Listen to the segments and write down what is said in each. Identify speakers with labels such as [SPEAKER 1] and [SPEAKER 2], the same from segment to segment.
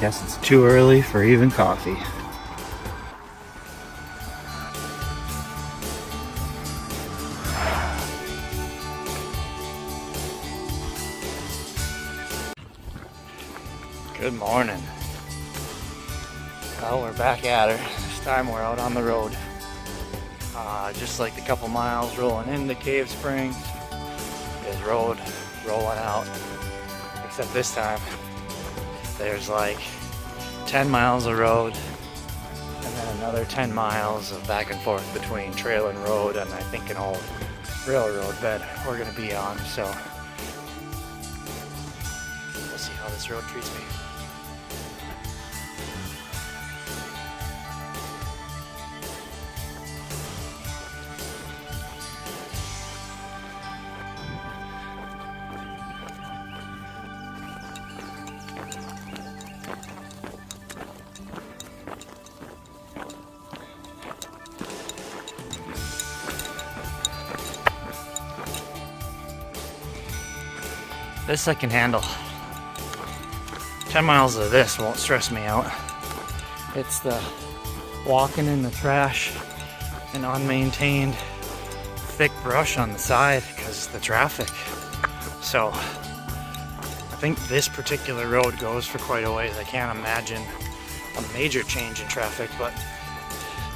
[SPEAKER 1] Guess it's too early for even coffee. Good morning. Well, we're back at her. This time we're out on the road. Just like the couple miles rolling into Cave Springs is road rolling out. Except this time there's like 10 miles of road and then another 10 miles of back and forth between trail and road, and I think an old railroad bed we're gonna be on. So we'll see how this road treats me. This I can handle. 10 miles of this won't stress me out. It's the walking in the trash and unmaintained thick brush on the side because of the traffic. So I think this particular road goes for quite a ways. I can't imagine a major change in traffic, but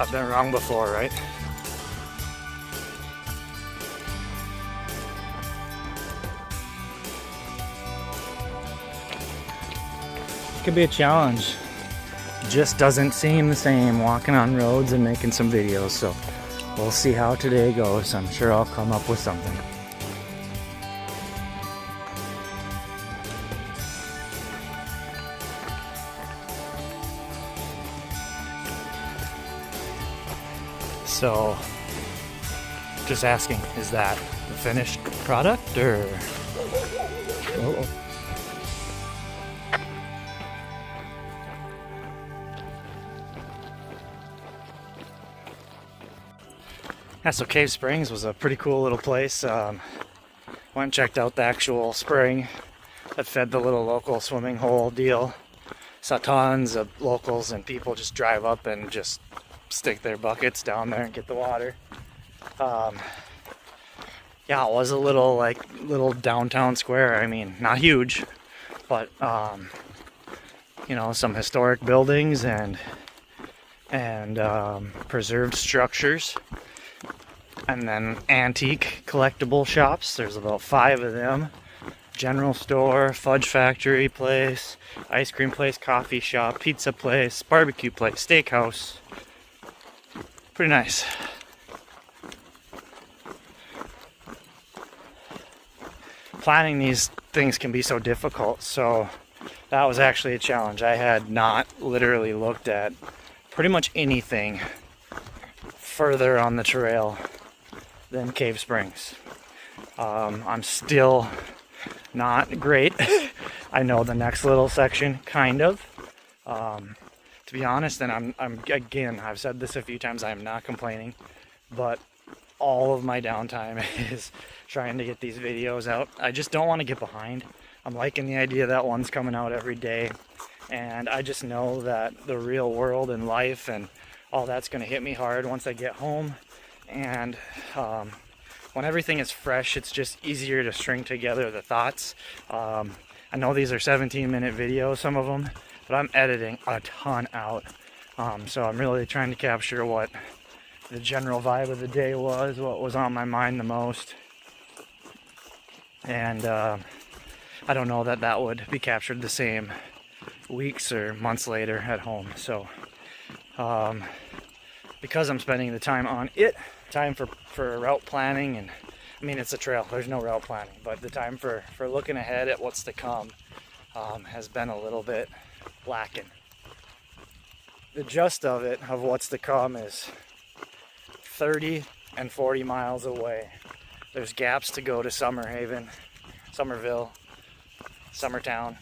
[SPEAKER 1] I've been wrong before, right? Could be a challenge. Just doesn't seem the same walking on roads and making some videos, so we'll see how today goes. I'm sure I'll come up with something. So just asking, is that the finished product or oh. Yeah, so Cave Springs was a pretty cool little place. Went and checked out the actual spring that fed the little local swimming hole deal. Saw tons of locals and people just drive up and just stick their buckets down there and get the water. Yeah, it was a little downtown square. I mean, not huge, but you know, some historic buildings and preserved structures. And then antique collectible shops. There's about 5 of them. General store, fudge factory place, ice cream place, coffee shop, pizza place, barbecue place, steakhouse. Pretty nice. Planning these things can be so difficult, so that was actually a challenge. I had not literally looked at pretty much anything further on the trail than Cave Springs. I'm still not great. I know the next little section, kind of. To be honest, and I'm again, I've said this a few times, I am not complaining, but all of my downtime is trying to get these videos out. I just don't want to get behind. I'm liking the idea that one's coming out every day, and I just know that the real world and life and all that's going to hit me hard once I get home. And when everything is fresh, it's just easier to string together the thoughts. I know these are 17-minute videos, some of them, but I'm editing a ton out. So I'm really trying to capture what the general vibe of the day was, what was on my mind the most. And I don't know that that would be captured the same weeks or months later at home. So because I'm spending the time on it, time for route planning, and I mean, it's a trail, there's no route planning, but the time for looking ahead at what's to come has been a little bit lacking. The gist of it, of what's to come, is 30 and 40 miles away. There's gaps to go to Summer Haven, Somerville, Summertown,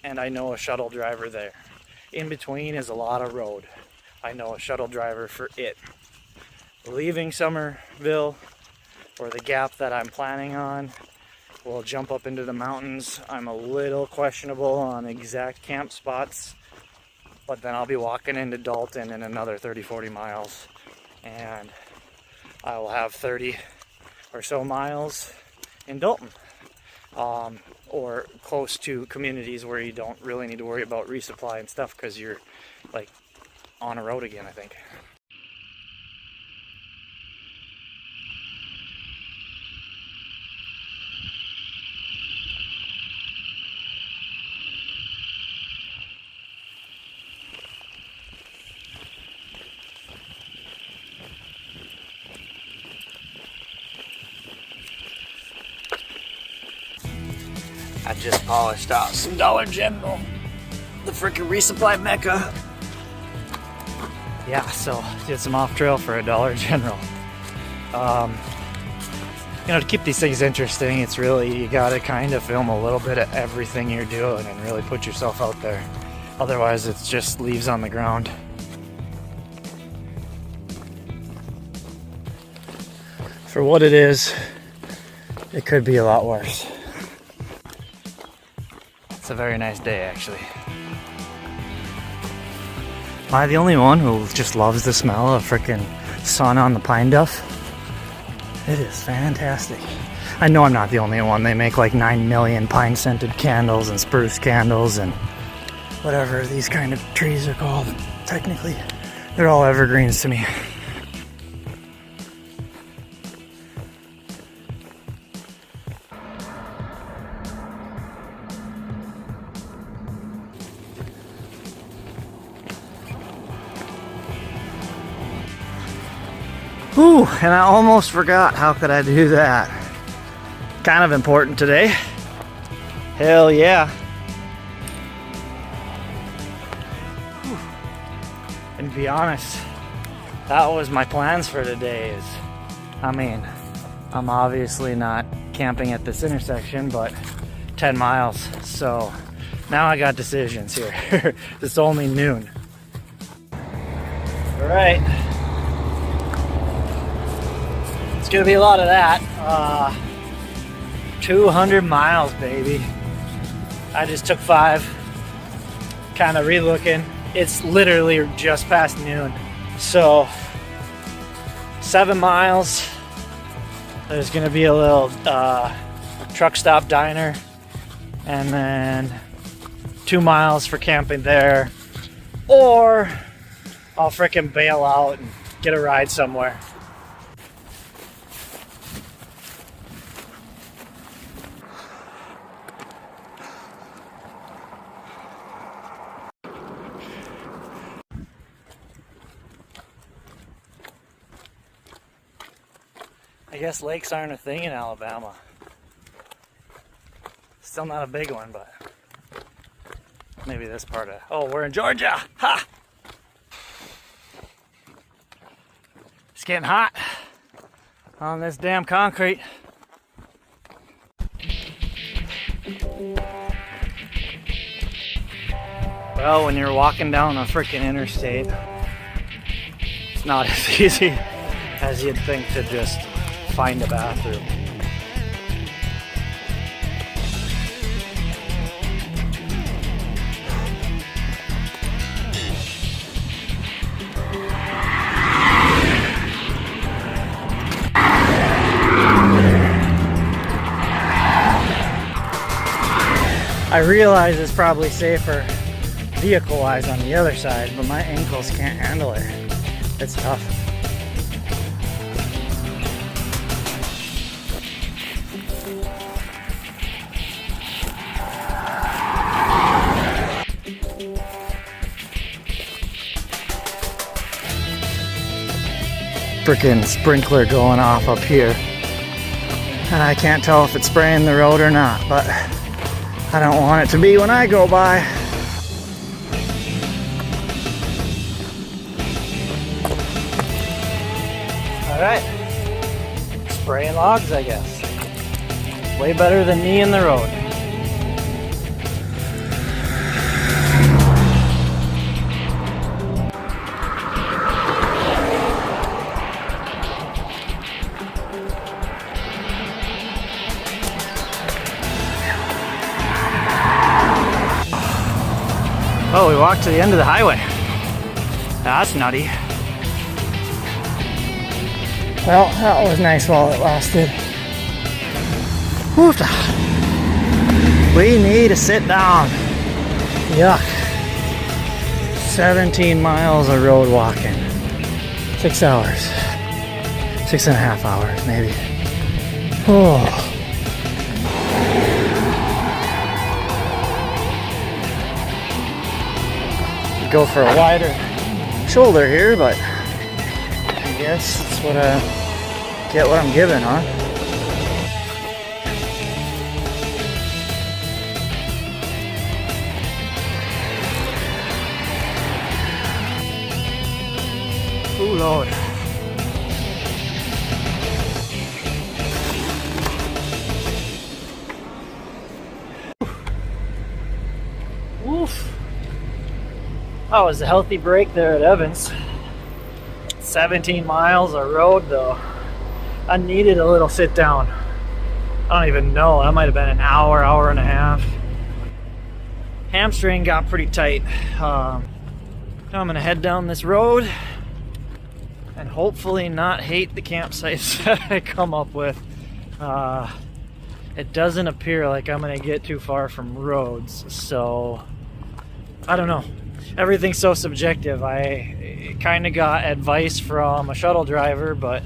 [SPEAKER 1] and I know a shuttle driver there. In between is a lot of road. I know a shuttle driver for it. Leaving Somerville, or the gap that I'm planning on, We'll jump up into the mountains. I'm a little questionable on exact camp spots, but then I'll be walking into Dalton in another 30-40 miles, and I will have 30 or so miles in Dalton, or close to communities where you don't really need to worry about resupply and stuff because you're like on a road again, I think. I just polished out some Dollar General, the frickin' resupply mecca. Yeah, so did some off trail for a Dollar General. You know, to keep these things interesting, it's really, you gotta kind of film a little bit of everything you're doing and really put yourself out there. Otherwise, it's just leaves on the ground. For what it is, it could be a lot worse. It's a very nice day, actually. Am I the only one who just loves the smell of frickin' sun on the pine duff? It is fantastic. I know I'm not the only one. They make like 9 million pine scented candles and spruce candles and whatever these kind of trees are called. Technically, they're all evergreens to me. Whew, and I almost forgot. How could I do that? Kind of important today. Hell yeah. Whew. And to be honest, that was my plans for today. I mean, I'm obviously not camping at this intersection, but 10 miles. So now I got decisions here. It's only noon. All right. It's gonna be a lot of that. 200 miles, baby. I just took 5. Kind of re-looking. It's literally just past noon. So 7 miles. There's gonna be a little truck stop diner, and then 2 miles for camping there, or I'll frickin' bail out and get a ride somewhere. I guess lakes aren't a thing in Alabama. Still not a big one, but maybe this part of... Oh, we're in Georgia! Ha! It's getting hot on this damn concrete. Well, when you're walking down a freaking interstate, it's not as easy as you'd think to just find a bathroom. I realize it's probably safer vehicle-wise on the other side, but my ankles can't handle it. It's tough. Freaking sprinkler going off up here, and I can't tell if it's spraying the road or not, but I don't want it to be when I go by. Alright, spraying logs, I guess. Way better than me in the road. Oh, we walked to the end of the highway. That's nutty. Well, that was nice while it lasted. Oof. We need to sit down. Yuck. 17 miles of road walking. 6 hours. 6.5 hours, maybe. Oh. Go for a wider shoulder here, but I guess that's what get what I'm given, huh? Oh Lord. Woof. That was a healthy break there at Evans. 17 miles of road though. I needed a little sit down. I don't even know. That might have been an hour, hour and a half. Hamstring got pretty tight. Now I'm gonna head down this road and hopefully not hate the campsites that I come up with. It doesn't appear like I'm gonna get too far from roads, so I don't know. Everything's so subjective. I kind of got advice from a shuttle driver, but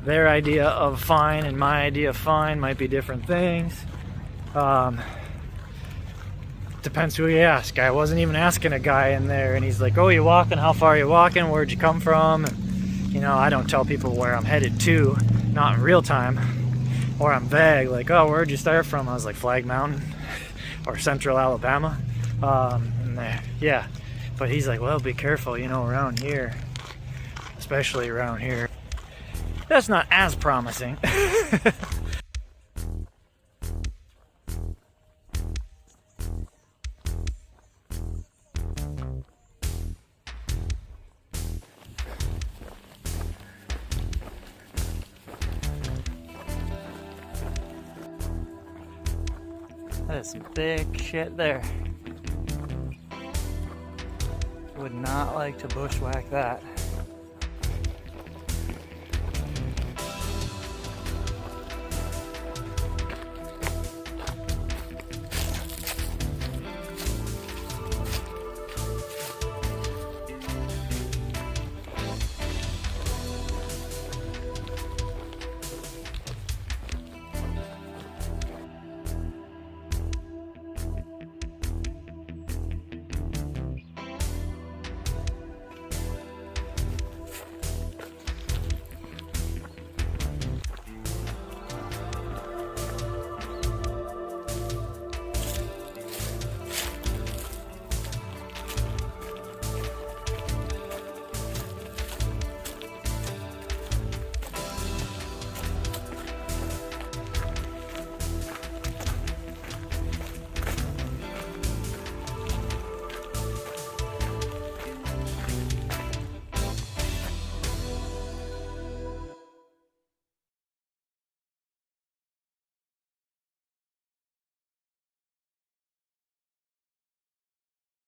[SPEAKER 1] their idea of fine and my idea of fine might be different things. Depends who you ask. I wasn't even asking a guy in there, and he's like, "Oh, you walking? How far are you walking? Where'd you come from?" And, you know, I don't tell people where I'm headed to, not in real time, or I'm vague, like, "Oh, where'd you start from?" I was like, "Flag Mountain," or Central Alabama. Yeah. But he's like, "Well, be careful, you know, around here, especially around here." That's not as promising. That is some thick shit there. Would not like to bushwhack that.